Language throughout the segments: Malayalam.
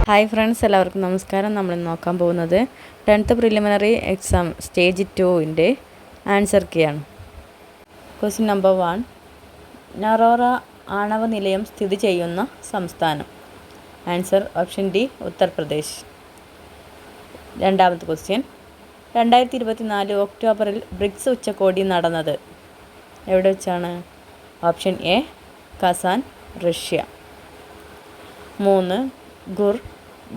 ഹായ് ഫ്രണ്ട്സ്, എല്ലാവർക്കും നമസ്കാരം. നമ്മൾ നോക്കാൻ പോകുന്നത് 10th പ്രിലിമിനറി എക്സാം സ്റ്റേജ് 2ൻ്റെ ആൻസർ കീയാണ്. Question number 1. നറോറ ആണവ നിലയം സ്ഥിതി ചെയ്യുന്ന സംസ്ഥാനം. Answer option D Uttar Pradesh. രണ്ടാമത്തെ ക്വസ്റ്റ്യൻ. 2024 ഒക്ടോബറിൽ ബ്രിക്സ് ഉച്ചകോടി നടന്നത് എവിടെ വെച്ചാണ്? Option A Kazan, Russia. 3. Gur,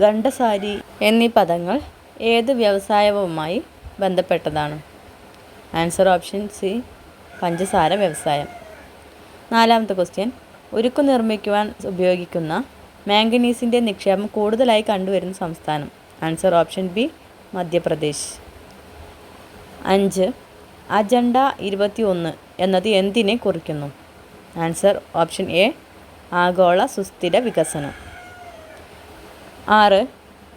khandsari എന്നീ പദങ്ങൾ ഏത് വ്യവസായവുമായി ബന്ധപ്പെട്ടതാണ്? ആൻസർ ഓപ്ഷൻ സി പഞ്ചസാര വ്യവസായം. നാലാമത്തെ ക്വസ്റ്റ്യൻ. ഉരുക്ക് നിർമ്മിക്കുവാൻ ഉപയോഗിക്കുന്ന മാംഗനീസിൻ്റെ നിക്ഷേപം കൂടുതലായി കണ്ടുവരുന്ന സംസ്ഥാനം. Answer option B Madhya Pradesh. 5. Agenda 21 എന്നത് എന്തിനെ കുറിക്കുന്നു? ആൻസർ ഓപ്ഷൻ എ ആഗോള സുസ്ഥിര വികസനം. 6.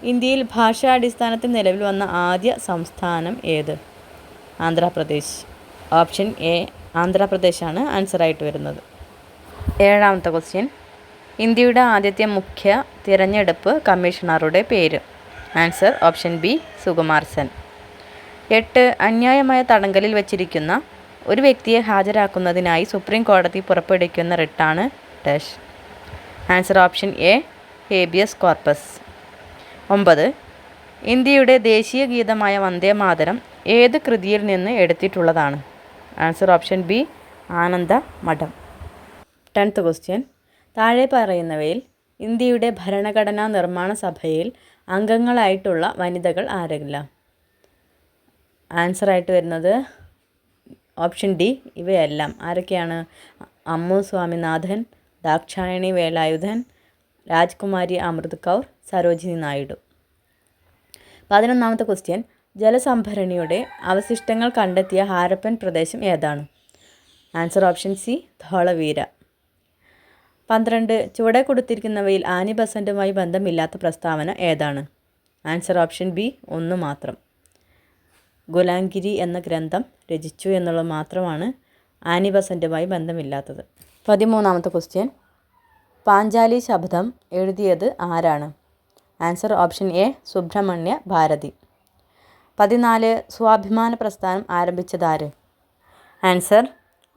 ഇന്ത്യയിൽ ഭാഷാടിസ്ഥാനത്തിൽ നിലവിൽ വന്ന ആദ്യ സംസ്ഥാനം ഏത്? ആന്ധ്രാപ്രദേശ്. ഓപ്ഷൻ എ ആന്ധ്രാപ്രദേശാണ് ആൻസറായിട്ട് വരുന്നത്. 7ാമത്തെ ക്വസ്റ്റ്യൻ. ഇന്ത്യയുടെ ആദ്യത്തെ മുഖ്യ തിരഞ്ഞെടുപ്പ് കമ്മീഷണറുടെ പേര്. Answer option B Sukumar Sen. 8. അന്യായമായ തടങ്കലിൽ വച്ചിരിക്കുന്ന ഒരു വ്യക്തിയെ ഹാജരാക്കുന്നതിനായി സുപ്രീം കോടതി പുറപ്പെടുവിക്കുന്ന റിട്ടാണ് dash. Answer option A habeas corpus. 9. ഇന്ത്യയുടെ ദേശീയ ഗീതമായ വന്ദേമാതരം ഏത് കൃതിയിൽ നിന്ന് എടുത്തിട്ടുള്ളതാണ്? ആൻസർ ഓപ്ഷൻ ബി ആനന്ദ മഠം. 10th question. താഴെ പറയുന്നവയിൽ ഇന്ത്യയുടെ ഭരണഘടനാ നിർമ്മാണ സഭയിൽ അംഗങ്ങളായിട്ടുള്ള വനിതകൾ ആരെല്ലാം? ആൻസറായിട്ട് വരുന്നത് ഓപ്ഷൻ ഡി ഇവയെല്ലാം. ആരൊക്കെയാണ്? അമ്മു സ്വാമിനാഥൻ, ദാക്ഷായണി വേലായുധൻ, രാജ്കുമാരി അമൃത് കൗർ, സരോജിനി നായിഡു. 11ാമത്തെ ക്വസ്റ്റ്യൻ. ജലസംഭരണിയുടെ അവശിഷ്ടങ്ങൾ കണ്ടെത്തിയ ഹാരപ്പൻ പ്രദേശം ഏതാണ്? Answer option C Dholavira. 12. ചുവടെ കൊടുത്തിരിക്കുന്നവയിൽ ആനി ബസന്റുമായി ബന്ധമില്ലാത്ത പ്രസ്താവന ഏതാണ്? ആൻസർ ഓപ്ഷൻ ബി ഒന്ന് മാത്രം. ഗുലാംഗിരി എന്ന ഗ്രന്ഥം രചിച്ചു എന്നുള്ളത് മാത്രമാണ് ആനി ബസന്റുമായി ബന്ധമില്ലാത്തത്. 13ാമത്തെ ക്വസ്റ്റ്യൻ. പാഞ്ചാലി ശബ്ദം എഴുതിയത് ആരാണ്? Answer option A Subramania Bharati. 14. സ്വാഭിമാന പ്രസ്ഥാനം ആരംഭിച്ചതാര്? Answer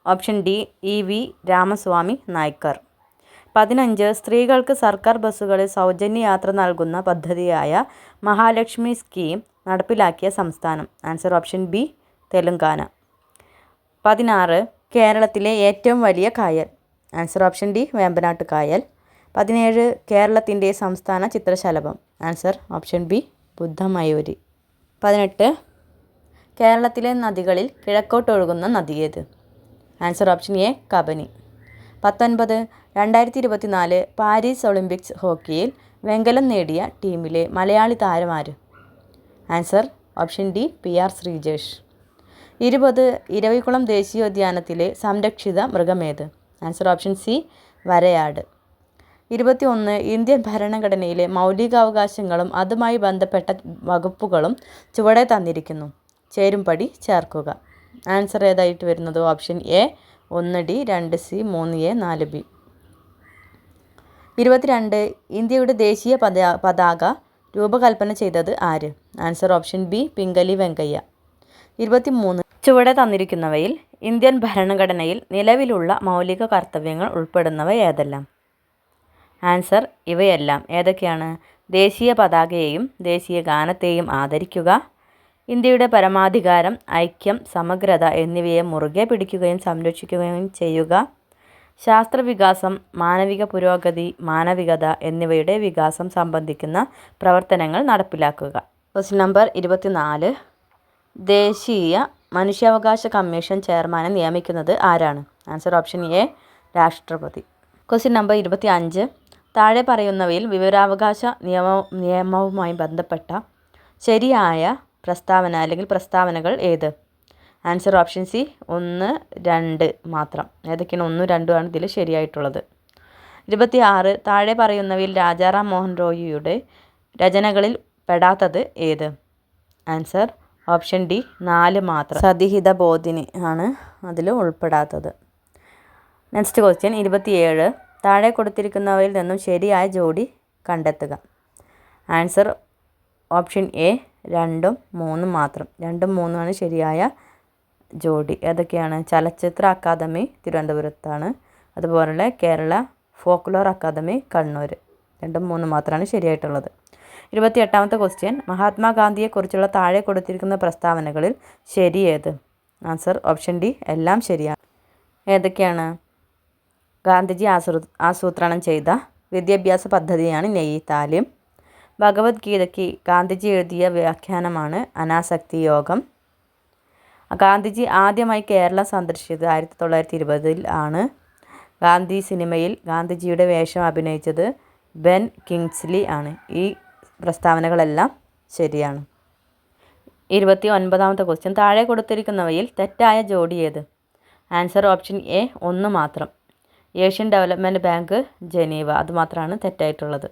option D E V. Ramasamy Naicker. 15. സ്ത്രീകൾക്ക് സർക്കാർ ബസ്സുകളിൽ സൗജന്യ യാത്ര നൽകുന്ന പദ്ധതിയായ മഹാലക്ഷ്മി സ്കീം നടപ്പിലാക്കിയ സംസ്ഥാനം. Answer option B Telangana. 16. കേരളത്തിലെ ഏറ്റവും വലിയ കായൽ. ആൻസർ ഓപ്ഷൻ ഡി വേമ്പനാട്ട് കായൽ. 17. കേരളത്തിൻ്റെ സംസ്ഥാന ചിത്രശലഭം. ആൻസർ ഓപ്ഷൻ ബി ബുദ്ധമയൂരി. 18. കേരളത്തിലെ നദികളിൽ കിഴക്കോട്ടൊഴുകുന്ന നദി ഏത്? Answer option A Kabini. 19. 2024 Paris Olympics ഹോക്കിയിൽ വെങ്കലം നേടിയ ടീമിലെ മലയാളി താരം ആര്? Answer option D PR Sreejesh. 20. Eravikulam ദേശീയോദ്യാനത്തിലെ സംരക്ഷിത മൃഗമേത്? ആൻസർ ഓപ്ഷൻ സി വരയാട്. 21. ഇന്ത്യൻ ഭരണഘടനയിലെ മൗലികാവകാശങ്ങളും അതുമായി ബന്ധപ്പെട്ട വകുപ്പുകളും ചുവടെ തന്നിരിക്കുന്നു. ചേരുംപടി ചേർക്കുക. ആൻസർ ഏതായിട്ട് വരുന്നത്? Option A 1D, 2C, 3A, 4B. 22. ഇന്ത്യയുടെ ദേശീയ പതാക രൂപകൽപ്പന ചെയ്തത് ആര്? Answer option B Pingali Venkaiah. 23. ചുവടെ തന്നിരിക്കുന്നവയിൽ ഇന്ത്യൻ ഭരണഘടനയിൽ നിലവിലുള്ള മൗലിക കർത്തവ്യങ്ങൾ ഉൾപ്പെടുന്നവ ഏതെല്ലാം? ആൻസർ ഇവയെല്ലാം. ഏതൊക്കെയാണ്? ദേശീയ പതാകയെയും ദേശീയ ഗാനത്തെയും ആദരിക്കുക, ഇന്ത്യയുടെ പരമാധികാരം, ഐക്യം, സമഗ്രത എന്നിവയെ മുറുകെ പിടിക്കുകയും സംരക്ഷിക്കുകയും ചെയ്യുക, ശാസ്ത്രവികാസം, മാനവിക പുരോഗതി, മാനവികത എന്നിവയുടെ വികാസം സംബന്ധിക്കുന്ന പ്രവർത്തനങ്ങൾ നടപ്പിലാക്കുക. Question number 24. ദേശീയ മനുഷ്യാവകാശ കമ്മീഷൻ ചെയർമാനെ നിയമിക്കുന്നത് ആരാണ്? ആൻസർ ഓപ്ഷൻ എ രാഷ്ട്രപതി. Question number 25. താഴെ പറയുന്നവയിൽ വിവരാവകാശ നിയമവുമായി ബന്ധപ്പെട്ട ശരിയായ പ്രസ്താവന അല്ലെങ്കിൽ പ്രസ്താവനകൾ ഏത്? ആൻസർ ഓപ്ഷൻ സി 1, 2 മാത്രം. ഏതൊക്കെയാണ്? 1, 2 ആണ് ഇതിൽ ശരിയായിട്ടുള്ളത്. 26. താഴെ പറയുന്നവയിൽ രാജാറാം മോഹൻ റോയിയുടെ രചനകളിൽ പെടാത്തത് ഏത്? ആൻസർ ഓപ്ഷൻ ഡി 4 മാത്രം. സതിഹിത ബോധിനി ആണ് അതിൽ ഉൾപ്പെടാത്തത്. Next question 27. താഴെ കൊടുത്തിരിക്കുന്നവയിൽ നിന്നും ശരിയായ ജോഡി കണ്ടെത്തുക. ആൻസർ ഓപ്ഷൻ എ 2ഉം 3ഉം മാത്രം. 2ഉം 3ഉമാണ് ശരിയായ ജോഡി. ഏതൊക്കെയാണ്? ചലച്ചിത്ര അക്കാദമി തിരുവനന്തപുരത്താണ്, അതുപോലെ കേരള ഫോക്ലോർ അക്കാദമി കണ്ണൂർ. 2ഉം 3ഉം മാത്രമാണ് ശരിയായിട്ടുള്ളത്. 28ാമത്തെ ക്വസ്റ്റ്യൻ, മഹാത്മാഗാന്ധിയെക്കുറിച്ചുള്ള താഴെ കൊടുത്തിരിക്കുന്ന പ്രസ്താവനകളിൽ ശരിയേത്? ആൻസർ ഓപ്ഷൻ ഡി എല്ലാം ശരിയാണ്. ഏതൊക്കെയാണ്? ഗാന്ധിജി ആസൂത്രണം ചെയ്ത വിദ്യാഭ്യാസ പദ്ധതിയാണ് നെയ് താലിം. ഭഗവത്ഗീതയ്ക്ക് ഗാന്ധിജി എഴുതിയ വ്യാഖ്യാനമാണ് അനാസക്തി യോഗം. ഗാന്ധിജി ആദ്യമായി കേരളം സന്ദർശിച്ചത് 1920 ആണ്. ഗാന്ധി സിനിമയിൽ ഗാന്ധിജിയുടെ വേഷം അഭിനയിച്ചത് ബെൻ കിങ്സ്ലി ആണ്. ഈ പ്രസ്താവനകളെല്ലാം ശരിയാണ്. 29ാമത്തെ ക്വസ്റ്റ്യൻ, താഴെ കൊടുത്തിരിക്കുന്നവയിൽ തെറ്റായ ജോഡി ഏത്? ആൻസർ ഓപ്ഷൻ എ 1 മാത്രം. ഏഷ്യൻ ഡെവലപ്മെൻറ്റ് ബാങ്ക് ജനീവ, അതുമാത്രമാണ് തെറ്റായിട്ടുള്ളത്.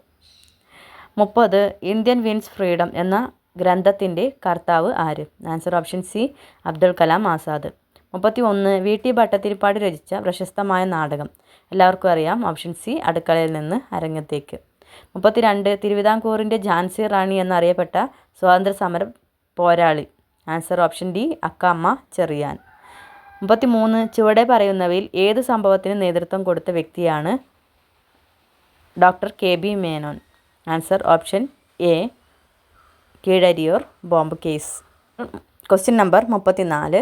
30 ഇന്ത്യൻ വിൻസ് ഫ്രീഡം എന്ന ഗ്രന്ഥത്തിൻ്റെ കർത്താവ് ആര്? Answer option C Abdul Kalam Azad. 31 V T. Bhattathiripad രചിച്ച പ്രശസ്തമായ നാടകം എല്ലാവർക്കും അറിയാം, ഓപ്ഷൻ സി അടുക്കളയിൽ നിന്ന് അരങ്ങത്തേക്ക്. 32 തിരുവിതാംകൂറിൻ്റെ ഝാൻസി റാണി എന്നറിയപ്പെട്ട സ്വാതന്ത്ര്യ സമര പോരാളി? Answer option D Accamma Cherian. 33 ചുവടെ പറയുന്നവയിൽ ഏത് സംഭവത്തിന് നേതൃത്വം കൊടുത്ത വ്യക്തിയാണ് doctor K B. Menon? Answer option A Keezhariyur bomb case. Question number 34,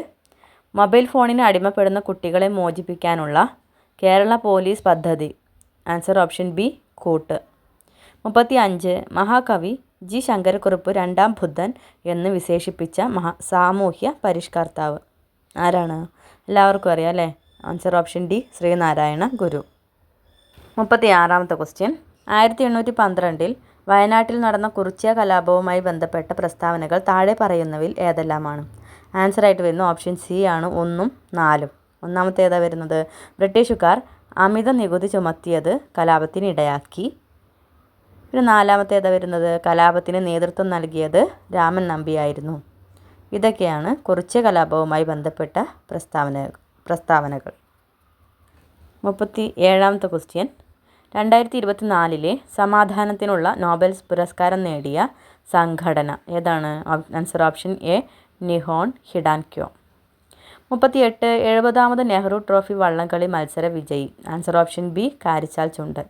mobile ഫോണിന് അടിമപ്പെടുന്ന കുട്ടികളെ മോചിപ്പിക്കാനുള്ള കേരള പോലീസ് പദ്ധതി? Answer option B Koottu. 35 മഹാകവി ജി ശങ്കരക്കുറുപ്പ് 2ാം ബുദ്ധൻ എന്ന് വിശേഷിപ്പിച്ച സാമൂഹ്യ പരിഷ്കർത്താവ് ആരാണ്? എല്ലാവർക്കും അറിയാം അല്ലേ? ആൻസർ ഓപ്ഷൻ ഡി ശ്രീനാരായണ ഗുരു. 36ാമത്തെ ക്വസ്റ്റ്യൻ, 1812 വയനാട്ടിൽ നടന്ന കുറിച്യ കലാപവുമായി ബന്ധപ്പെട്ട പ്രസ്താവനകൾ താഴെ പറയുന്നവയിൽ ഏതെല്ലാമാണ്? ആൻസർ ആയിട്ട് വരുന്നത് ഓപ്ഷൻ സി ആണ് 1ഉം 4ഉം. ഒന്നാമത്തെ ഏതാ വരുന്നത്? ബ്രിട്ടീഷുകാർ അമിത നികുതി ചുമത്തിയത് കലാപത്തിന് ഇടയാക്കി. പിന്നെ 4ാമത്തെ ഏതാ വരുന്നത്? കലാപത്തിന് നേതൃത്വം നൽകിയത് രാമൻ നമ്പിയായിരുന്നു. ഇതൊക്കെയാണ് കുറിച്യ കലാപവുമായി ബന്ധപ്പെട്ട പ്രസ്താവനകൾ. 37ാമത്തെ ക്വസ്റ്റ്യൻ, 2024 സമാധാനത്തിനുള്ള നോബൽ പുരസ്കാരം നേടിയ സംഘടന ഏതാണ്? Answer option A Nihon Hidankyo. 38 70ാമത് നെഹ്റു ട്രോഫി വള്ളംകളി മത്സര വിജയി? Answer option B Karichal Chundan.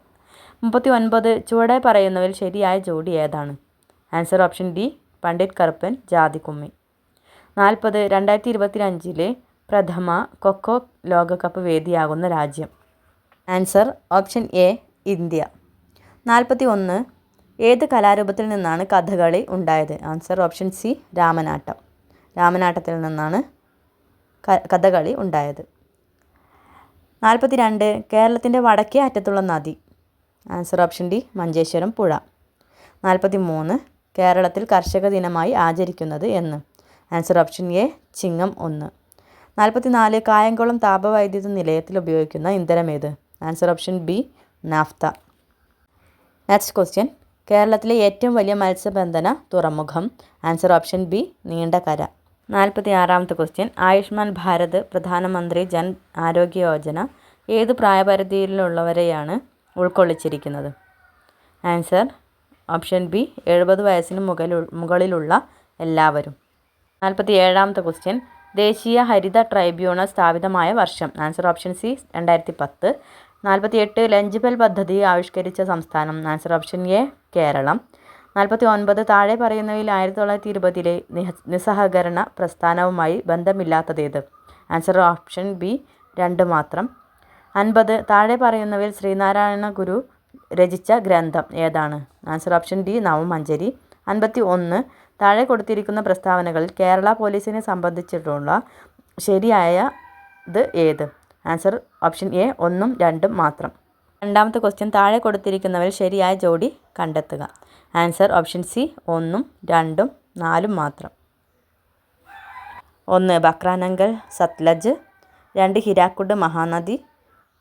39 ചുവടെ പറയുന്നവയിൽ ശരിയായ ജോഡി ഏതാണ്? Answer option D Pandit Karuppan Jathikkummi. 40 2025 പ്രഥമ കൊക്കോ ലോകകപ്പ് വേദിയാകുന്ന രാജ്യം? Answer option A India. 41 ഏത് കലാരൂപത്തിൽ നിന്നാണ് കഥകളി ഉണ്ടായത്? Answer option C Ramanattam. രാമനാട്ടത്തിൽ നിന്നാണ് കഥകളി ഉണ്ടായത്. 42 കേരളത്തിൻ്റെ വടക്കേ അറ്റത്തുള്ള നദി? ആൻസർ ഓപ്ഷൻ ഡി മഞ്ചേശ്വരം പുഴ. 43 കേരളത്തിൽ കർഷക ദിനമായി ആചരിക്കുന്നത് എന്ന്? Answer option A Chingam 1. 44 Kayamkulam താപവൈദ്യുത നിലയത്തിൽ ഉപയോഗിക്കുന്ന ഇന്ധനമേത്? Answer option B naphtha. Next question, കേരളത്തിലെ ഏറ്റവും വലിയ മത്സ്യബന്ധന തുറമുഖം? Answer option B Neendakara. 46ാമത്തെ ക്വസ്റ്റ്യൻ, ആയുഷ്മാൻ ഭാരത് പ്രധാനമന്ത്രി ജൻ ആരോഗ്യ യോജന ഏത് പ്രായപരിധിയിലുള്ളവരെയാണ് ഉൾക്കൊള്ളിച്ചിരിക്കുന്നത്? ആൻസർ ഓപ്ഷൻ ബി 70 വയസ്സിന് മുകളിലുള്ള എല്ലാവരും. 47ാമത്തെ ക്വസ്റ്റ്യൻ, ദേശീയ ഹരിത ട്രൈബ്യൂണൽ സ്ഥാപിതമായ വർഷം? Answer option C 2010. 48 lunch bell പദ്ധതി ആവിഷ്കരിച്ച സംസ്ഥാനം? Answer option A Keralam. 49 താഴെ പറയുന്നവയിൽ 1920 നിസ്സഹകരണ പ്രസ്ഥാനവുമായി ബന്ധമില്ലാത്തതേത്? ആൻസർ ഓപ്ഷൻ ബി 2 മാത്രം. 50 താഴെ പറയുന്നവയിൽ ശ്രീനാരായണ ഗുരു രചിച്ച ഗ്രന്ഥം ഏതാണ്? Answer option D Navamanjari. 51 താഴെ കൊടുത്തിരിക്കുന്ന പ്രസ്താവനകളിൽ കേരള പോലീസിനെ സംബന്ധിച്ചിട്ടുള്ള ശരിയായത് ഏത്? ആൻസർ ഓപ്ഷൻ എ 1ഉം 2ഉം മാത്രം. രണ്ടാമത്തെ ക്വസ്റ്റ്യൻ, താഴെ കൊടുത്തിരിക്കുന്നവരിൽ ശരിയായ ജോഡി കണ്ടെത്തുക. ആൻസർ ഓപ്ഷൻ സി 1ഉം 2ഉം 4ഉം മാത്രം. 1 ബക്രാനങ്കൽ സത്ലജ്, 2 ഹിരാക്കുഡ് മഹാനദി,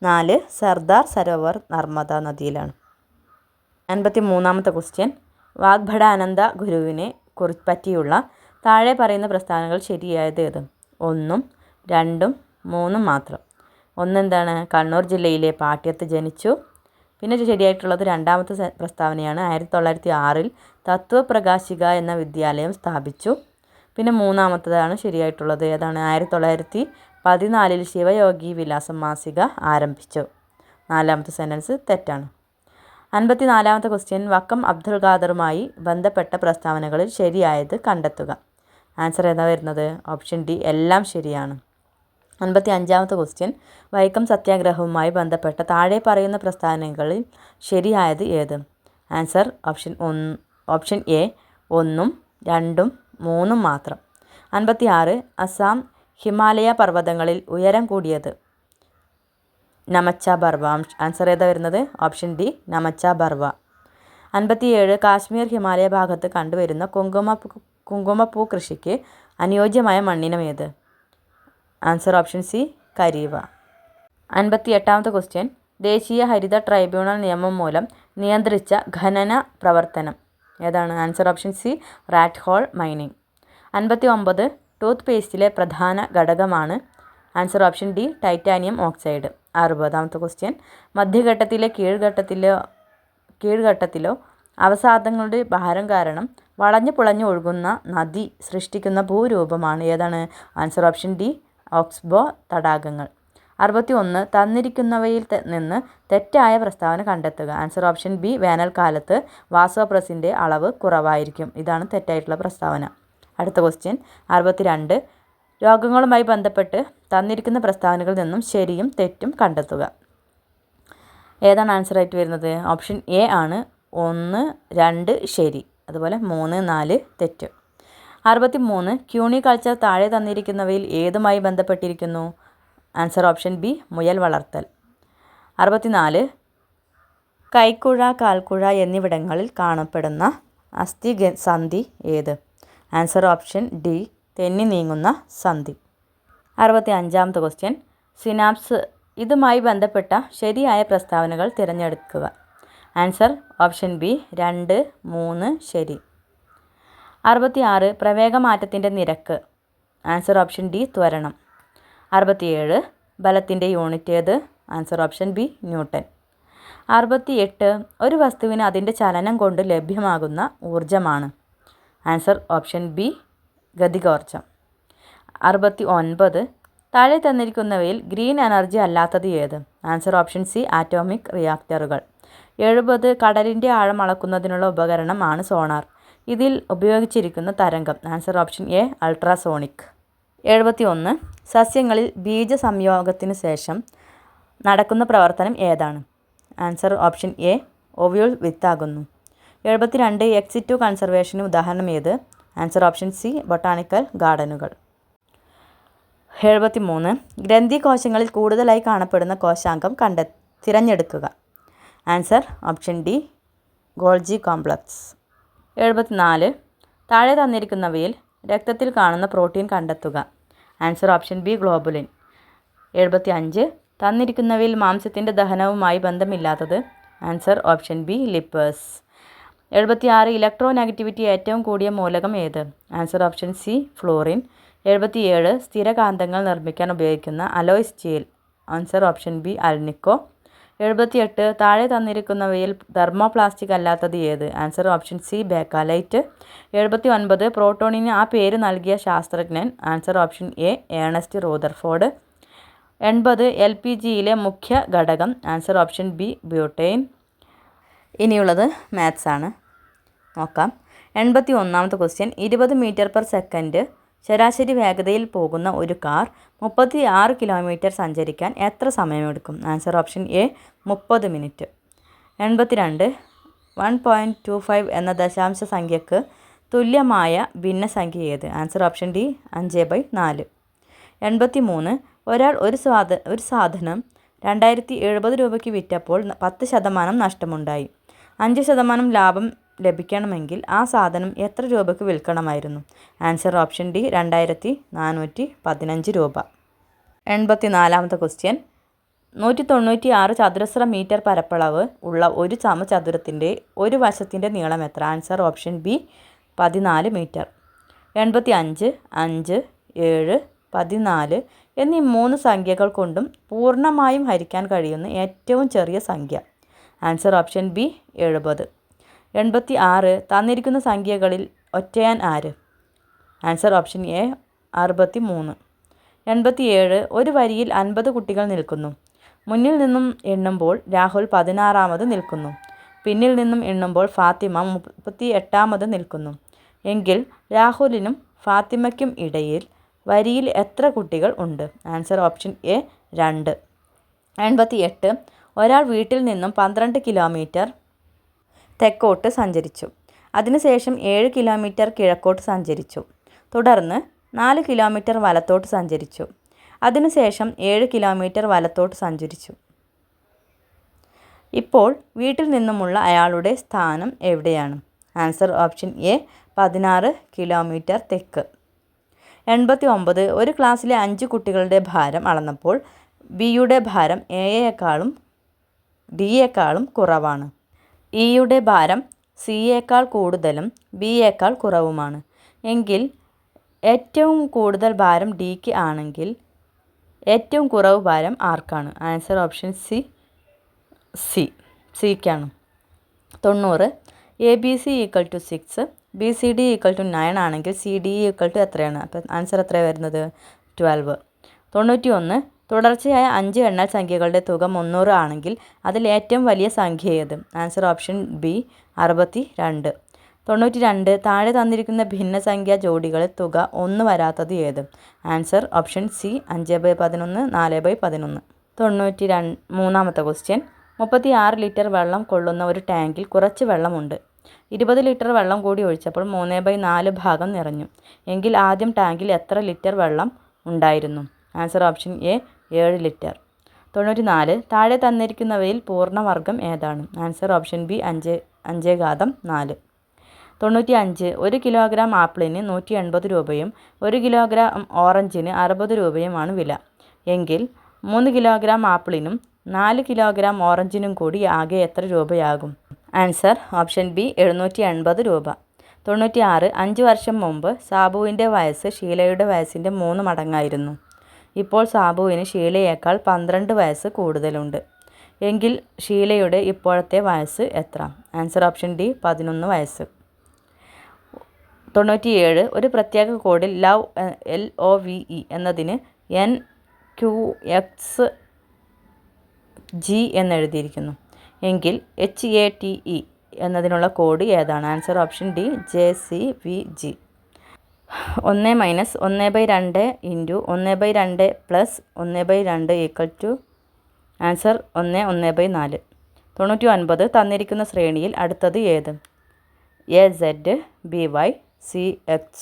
4 സർദാർ സരോവർ നർമ്മദ നദിയിലാണ്. 53ാമത്തെ ക്വസ്റ്റ്യൻ, വാഗ്ഭടാനന്ദ ഗുരുവിനെ പറ്റിയുള്ള താഴെ പറയുന്ന പ്രസ്താവനകൾ ശരിയായത് ഏത്? 1ഉം 2ഉം 3ഉം മാത്രം. 1 എന്താണ്? കണ്ണൂർ ജില്ലയിലെ പാട്യത്ത് ജനിച്ചു. പിന്നെ ശരിയായിട്ടുള്ളത് രണ്ടാമത്തെ പ്രസ്താവനയാണ്. 1906 തത്വപ്രകാശിക എന്ന വിദ്യാലയം സ്ഥാപിച്ചു. പിന്നെ മൂന്നാമത്തതാണ് ശരിയായിട്ടുള്ളത്. ഏതാണ്? 1914 ശിവയോഗി വിലാസം മാസിക ആരംഭിച്ചു. നാലാമത്തെ സെൻറ്റൻസ് തെറ്റാണ്. 54ാമത്തെ ക്വസ്റ്റ്യൻ, വക്കം അബ്ദുൽ ഖാദറുമായി ബന്ധപ്പെട്ട പ്രസ്താവനകളിൽ ശരിയായത് കണ്ടെത്തുക. ആൻസർ ഏതാ വരുന്നത്? ഓപ്ഷൻ ഡി എല്ലാം ശരിയാണ്. 55ാമത്തെ ക്വസ്റ്റ്യൻ, വൈക്കം സത്യാഗ്രഹവുമായി ബന്ധപ്പെട്ട താഴെ പറയുന്ന പ്രസ്താവനകളിൽ ശരിയായത് ഏത്? ആൻസർ ഓപ്ഷൻ എ 1, 2, 3 മാത്രം. 56 അസാം ഹിമാലയ പർവ്വതങ്ങളിൽ ഉയരം കൂടിയത്? നമച്ച ബർവ. ആൻസർ ഏതാ വരുന്നത്? Option D Namcha Barwa. 57 കാശ്മീർ ഹിമാലയ ഭാഗത്ത് കണ്ടുവരുന്ന കുങ്കുമപ്പൂ കൃഷിക്ക് അനുയോജ്യമായ മണ്ണിനം ഏത്? Answer option C karewa. 58ാമത്തെ ക്വസ്റ്റ്യൻ, ദേശീയ ഹരിത ട്രൈബ്യൂണൽ നിയമം മൂലം നിയന്ത്രിച്ച ഖനന പ്രവർത്തനം ഏതാണ്? Answer option C rat hole mining. 59 tooth പേസ്റ്റിലെ പ്രധാന ഘടകമാണ്? Answer option D titanium oxide. 60ാമത്തെ ക്വസ്റ്റ്യൻ, മധ്യഘട്ടത്തിലെ കീഴ്ഘട്ടത്തിലോ അവസാദങ്ങളുടെ ഭാരം കാരണം വളഞ്ഞു പുളഞ്ഞു ഒഴുകുന്ന നദി സൃഷ്ടിക്കുന്ന ഭൂരൂപമാണ്? ഏതാണ്? ആൻസർ ഓപ്ഷൻ ഡി ഓക്സ്ബോ തടാകങ്ങൾ. 61 തന്നിരിക്കുന്നവയിൽ നിന്ന് തെറ്റായ പ്രസ്താവന കണ്ടെത്തുക. ആൻസർ ഓപ്ഷൻ ബി വേനൽക്കാലത്ത് വാസോപ്രസിൻ്റെ അളവ് കുറവായിരിക്കും. ഇതാണ് തെറ്റായിട്ടുള്ള പ്രസ്താവന. അടുത്ത ക്വസ്റ്റ്യൻ 62 രോഗങ്ങളുമായി ബന്ധപ്പെട്ട് തന്നിരിക്കുന്ന പ്രസ്താവനകളിൽ നിന്നും ശരിയും തെറ്റും കണ്ടെത്തുക. ഏതാണ് ആൻസർ ആയിട്ട് വരുന്നത്? ഓപ്ഷൻ എ ആണ് 1, 2 ശരി, അതുപോലെ 3, 4 തെറ്റ്. 63 ക്യൂണിക്കൾച്ചർ താഴെ തന്നിരിക്കുന്നവയിൽ ഏതുമായി ബന്ധപ്പെട്ടിരിക്കുന്നു? ആൻസർ ഓപ്ഷൻ ബി മുയൽ വളർത്തൽ. 64 കൈക്കുഴ, കാൽക്കുഴ എന്നിവിടങ്ങളിൽ കാണപ്പെടുന്ന അസ്ഥിസന്ധി ഏത്? ആൻസർ ഓപ്ഷൻ ഡി തെന്നി നീങ്ങുന്ന സന്ധി. 65ാമത്തെ ക്വസ്റ്റ്യൻ, സിനാപ്സ് ഇതുമായി ബന്ധപ്പെട്ട ശരിയായ പ്രസ്താവനകൾ തിരഞ്ഞെടുക്കുക. ആൻസർ ഓപ്ഷൻ ബി 2, 3 ശരി. 66 പ്രവേഗമാറ്റത്തിൻ്റെ നിരക്ക്? ആൻസർ ഓപ്ഷൻ ഡി ത്വരണം. 67 ബലത്തിൻ്റെ യൂണിറ്റ് ഏത്? Answer option B newton. 68 ഒരു വസ്തുവിന് അതിൻ്റെ ചലനം കൊണ്ട് ലഭ്യമാകുന്ന ഊർജ്ജമാണ്? Answer option B ഗതികോർജ്ജം. 69 താഴെ തന്നിരിക്കുന്നവയിൽ ഗ്രീൻ എനർജി അല്ലാത്തത് ഏത്? ആൻസർ ഓപ്ഷൻ സി ആറ്റോമിക് റിയാക്ടറുകൾ. 70 കടലിൻ്റെ ആഴം അളക്കുന്നതിനുള്ള ഉപകരണമാണ് സോണാർ. ഇതിൽ ഉപയോഗിച്ചിരിക്കുന്ന തരംഗം? Answer option A ultrasonic. 71 സസ്യങ്ങളിൽ ബീജസംയോഗത്തിനു ശേഷം നടക്കുന്ന പ്രവർത്തനം ഏതാണ്? ആൻസർ ഓപ്ഷൻ എ ഒവ്യൂൾ വിത്താകുന്നു. 72 എക്സിറ്റു കൺസർവേഷന് ഉദാഹരണം ഏത്? ആൻസർ ഓപ്ഷൻ സി ബൊട്ടാണിക്കൽ ഗാർഡനുകൾ. 73 ഗ്രന്ഥികോശങ്ങളിൽ കൂടുതലായി കാണപ്പെടുന്ന കോശാംഗം തിരഞ്ഞെടുക്കുക. Answer option D Golgi complex. 74 താഴെ തന്നിരിക്കുന്നവയിൽ രക്തത്തിൽ കാണുന്ന പ്രോട്ടീൻ കണ്ടെത്തുക. Answer option B globulin. 75 തന്നിരിക്കുന്നവയിൽ മാംസത്തിൻ്റെ ദഹനവുമായി ബന്ധമില്ലാത്തത്? Answer option B lipase. 76 electronegativity ഏറ്റവും കൂടിയ മൂലകം ഏത്? Answer option C fluorine. 77 സ്ഥിരകാന്തങ്ങൾ നിർമ്മിക്കാൻ ഉപയോഗിക്കുന്ന alloy steel? Answer option B alnico. 78 താഴെ തന്നിരിക്കുന്നവയിൽ തെർമോപ്ലാസ്റ്റിക് അല്ലാത്തത് ഏത്? Answer option C bakelite. 79 പ്രോട്ടോണിന് ആ പേര് നൽകിയ ശാസ്ത്രജ്ഞൻ? Answer option A Ernest Rutherford. 80 LPGയിലെ മുഖ്യ ഘടകം? Answer option B butane. ഇനിയുള്ളത് മാത്സ് ആണ്, നോക്കാം. 81ാമത്തെ ക്വസ്റ്റ്യൻ, 20 മീറ്റർ/സെക്കൻഡ് ശരാശരി വേഗതയിൽ പോകുന്ന ഒരു കാർ 36 കിലോമീറ്റർ സഞ്ചരിക്കാൻ എത്ര സമയമെടുക്കും? Answer option A 30 minute. 82 1.25 എന്ന ദശാംശ സംഖ്യക്ക് തുല്യമായ ഭിന്നസംഖ്യ ഏത്? Answer option D 5/4. 83 ഒരാൾ ഒരു സാധനം 2070 രൂപയ്ക്ക് വിറ്റപ്പോൾ 10% നഷ്ടമുണ്ടായി. 5% ലാഭം ലഭിക്കണമെങ്കിൽ ആ സാധനം എത്ര രൂപയ്ക്ക് വിൽക്കണമായിരുന്നു? ആൻസർ ഓപ്ഷൻ ഡി 2415 രൂപ. 84ാമത്തെ ക്വസ്റ്റ്യൻ, 196 ചതുരശ്ര മീറ്റർ പരപ്പളവ് ഉള്ള ഒരു സമചതുരത്തിൻ്റെ ഒരു വശത്തിൻ്റെ നീളം എത്ര? Answer option B 14 metre. 85 5 7 14 എന്നീ 3 സംഖ്യകൾ കൊണ്ടും പൂർണ്ണമായും ഹരിക്കാൻ കഴിയുന്ന ഏറ്റവും ചെറിയ സംഖ്യ? Answer option B 70. 86. തന്നിരിക്കുന്ന സംഖ്യകളിൽ ഒറ്റയാൻ ആര്? Answer option A 63. 87. ഒരു വരിയിൽ 50 കുട്ടികൾ നിൽക്കുന്നു. മുന്നിൽ നിന്നും എണ്ണുമ്പോൾ രാഹുൽ 16ാമത് നിൽക്കുന്നു. പിന്നിൽ നിന്നും എണ്ണുമ്പോൾ ഫാത്തിമ 38ാമത് നിൽക്കുന്നു. എങ്കിൽ രാഹുലിനും ഫാത്തിമയ്ക്കും ഇടയിൽ വരിയിൽ എത്ര കുട്ടികൾ ഉണ്ട്? Answer option A 2. 88. ഒരാൾ വീട്ടിൽ നിന്നും 12 കിലോമീറ്റർ തെക്കോട്ട് സഞ്ചരിച്ചു. അതിനുശേഷം 7 കിലോമീറ്റർ കിഴക്കോട്ട് സഞ്ചരിച്ചു. തുടർന്ന് 4 കിലോമീറ്റർ വലത്തോട്ട് സഞ്ചരിച്ചു. അതിനുശേഷം 7 കിലോമീറ്റർ വലത്തോട്ട് സഞ്ചരിച്ചു. ഇപ്പോൾ വീട്ടിൽ നിന്നുമുള്ള അയാളുടെ സ്ഥാനം എവിടെയാണ്? ആൻസർ ഓപ്ഷൻ എ 16 കിലോമീറ്റർ തെക്ക്. 89. ഒരു ക്ലാസ്സിലെ 5 കുട്ടികളുടെ ഭാരം അളന്നപ്പോൾ ബിയുടെ ഭാരം എയേക്കാളും ഡിയേക്കാളും കുറവാണ്. ഇയുടെ ഭാരം സിയേക്കാൾ കൂടുതലും ബിയേക്കാൾ കുറവുമാണ്. എങ്കിൽ ഏറ്റവും കൂടുതൽ ഭാരം ഡിക്ക് ആണെങ്കിൽ ഏറ്റവും കുറവ് ഭാരം ആർക്കാണ്? ആൻസർ ഓപ്ഷൻ സിക്കാണ്. 90. ABC = 6, BCD = 9 ആണെങ്കിൽ CDE = എത്രയാണ്? അപ്പം ആൻസർ എത്രയാണ് വരുന്നത്? 12. 91. തുടർച്ചയായ 5 എണ്ണൽ സംഖ്യകളുടെ തുക 300 ആണെങ്കിൽ അതിൽ ഏറ്റവും വലിയ സംഖ്യ ഏത്? Answer option B 62. 92. താഴെ തന്നിരിക്കുന്ന ഭിന്നസംഖ്യാ ജോഡികളിൽ തുക 1 വരാത്തത് ഏത്? Answer option C 5/11, 4/11. 93. Question. 36 litre വെള്ളം കൊള്ളുന്ന ഒരു ടാങ്കിൽ കുറച്ച് വെള്ളമുണ്ട്. 20 ലിറ്റർ വെള്ളം കൂടി ഒഴിച്ചപ്പോൾ 3/4 ഭാഗം നിറഞ്ഞു. എങ്കിൽ ആദ്യം ടാങ്കിൽ എത്ര ലിറ്റർ വെള്ളം ഉണ്ടായിരുന്നു? Answer option A 7 litre. 94. താഴെ തന്നിരിക്കുന്നവയിൽ പൂർണ്ണവർഗം ഏതാണ്? Answer option B 5/4. 95. 1 കിലോഗ്രാം ആപ്പിളിന് 180 രൂപയും 1 കിലോഗ്രാം ഓറഞ്ചിന് 60 രൂപയുമാണ് വില. എങ്കിൽ 3 കിലോഗ്രാം ആപ്പിളിനും 4 കിലോഗ്രാം ഓറഞ്ചിനും കൂടി ആകെ എത്ര രൂപയാകും? ആൻസർ ഓപ്ഷൻ ബി 780 രൂപ. 96. 5 വർഷം മുമ്പ് സാബുവിൻ്റെ വയസ്സ് ഷീലയുടെ വയസ്സിൻ്റെ 3 മടങ്ങായിരുന്നു. ഇപ്പോൾ സാബുവിന് ഷീലയേക്കാൾ 12 വയസ്സ് കൂടുതലുണ്ട്. എങ്കിൽ ഷീലയുടെ ഇപ്പോഴത്തെ വയസ്സ് എത്ര? ആൻസർ ഓപ്ഷൻ ഡി 11 വയസ്സ്. 97. ഒരു പ്രത്യേക കോഡിൽ LOVE എന്നതിന് NQXG എന്നെഴുതിയിരിക്കുന്നു. എങ്കിൽ HATE എന്നതിനുള്ള കോഡ് ഏതാണ്? Answer option D JCVG. 1 - 1/2 × 1/2 + 1/2 answer 1/4. 99. തന്നിരിക്കുന്ന ശ്രേണിയിൽ അടുത്തത് ഏത്? AZ, BY, CX,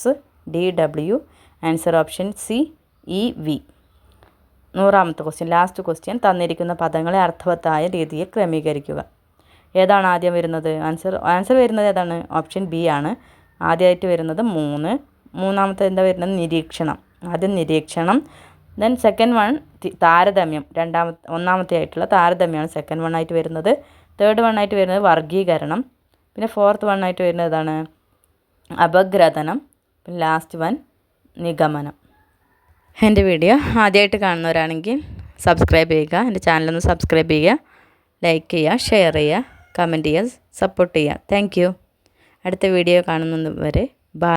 DW. Answer option C EV. 100ാമത്തെ ക്വസ്റ്റ്യൻ, ലാസ്റ്റ് ക്വസ്റ്റ്യൻ. തന്നിരിക്കുന്ന പദങ്ങളെ അർത്ഥവത്തായ രീതിയിൽ ക്രമീകരിക്കുക. ഏതാണ് ആദ്യം വരുന്നത്? ആൻസർ വരുന്നത് ഏതാണ്? ഓപ്ഷൻ ബി ആണ്. ആദ്യമായിട്ട് വരുന്നത് 3. മൂന്നാമത്തെ എന്താ വരുന്നത്? നിരീക്ഷണം. ആദ്യം നിരീക്ഷണം. ദെൻ സെക്കൻഡ് വൺ താരതമ്യം. ഒന്നാമത്തെ ആയിട്ടുള്ള താരതമ്യമാണ് സെക്കൻഡ് വൺ ആയിട്ട് വരുന്നത്. തേർഡ് വൺ ആയിട്ട് വരുന്നത് വർഗീകരണം. പിന്നെ ഫോർത്ത് വൺ ആയിട്ട് വരുന്നത് ഏതാണ്? അപഗ്രഥനം. പിന്നെ ലാസ്റ്റ് വൺ നിഗമനം. എൻ്റെ വീഡിയോ ആദ്യമായിട്ട് കാണുന്നവരാണെങ്കിൽ സബ്സ്ക്രൈബ് ചെയ്യുക. എൻ്റെ ചാനലൊന്ന് സബ്സ്ക്രൈബ് ചെയ്യുക, ലൈക്ക് ചെയ്യുക, ഷെയർ ചെയ്യുക, കമൻറ്റ് ചെയ്യുക, സപ്പോർട്ട് ചെയ്യുക. Thank you. അടുത്ത വീഡിയോ കാണുന്നത് വരെ ബൈ.